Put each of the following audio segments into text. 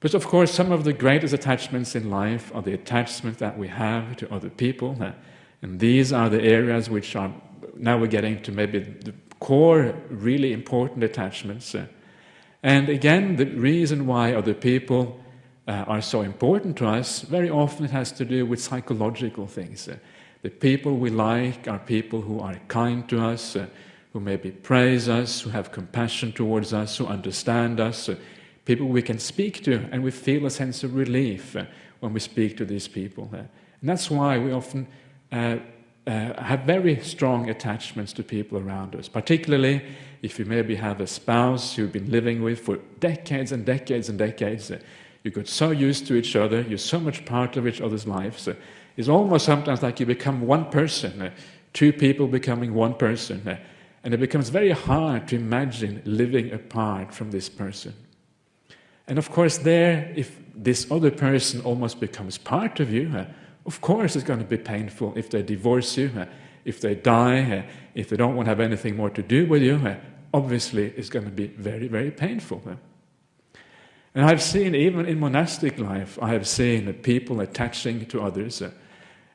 But of course, some of the greatest attachments in life are the attachments that we have to other people. And these are the areas which are, now we're getting to maybe the core, really important attachments. And again, the reason why other people are so important to us, very often it has to do with psychological things. The people we like are people who are kind to us, who maybe praise us, who have compassion towards us, who understand us, people we can speak to, and we feel a sense of relief when we speak to these people. And that's why we often have very strong attachments to people around us, particularly if you maybe have a spouse you've been living with for decades and decades and decades. You got so used to each other, you're so much part of each other's lives. It's almost sometimes like you become one person, two people becoming one person, and it becomes very hard to imagine living apart from this person. And of course there, if this other person almost becomes part of you, of course it's going to be painful if they divorce you, if they die, if they don't want to have anything more to do with you. Obviously it's going to be very, very painful. And I've seen, even in monastic life, I have seen people attaching to others.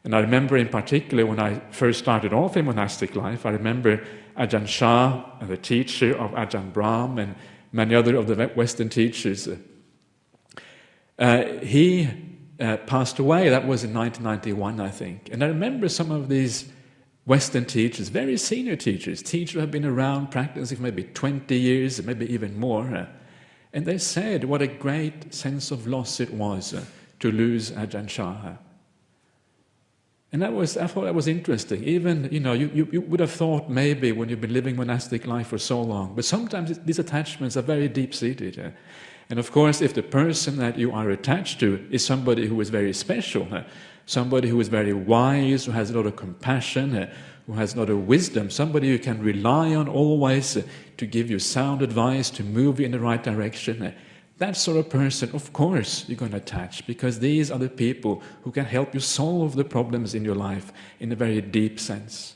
And I remember in particular when I first started off in monastic life, I remember Ajahn Chah, the teacher of Ajahn Brahm, and many other of the Western teachers. He passed away, that was in 1991, I think. And I remember some of these Western teachers, very senior teachers who have been around practicing for maybe 20 years, maybe even more. And they said what a great sense of loss it was to lose Ajahn Chah. And I thought that was interesting. Even, you would have thought maybe when you've been living monastic life for so long, but sometimes these attachments are very deep-seated. And of course, if the person that you are attached to is somebody who is very special, somebody who is very wise, who has a lot of compassion, who has a lot of wisdom, somebody you can rely on always to give you sound advice, to move you in the right direction, that sort of person, of course, you're going to attach, because these are the people who can help you solve the problems in your life in a very deep sense.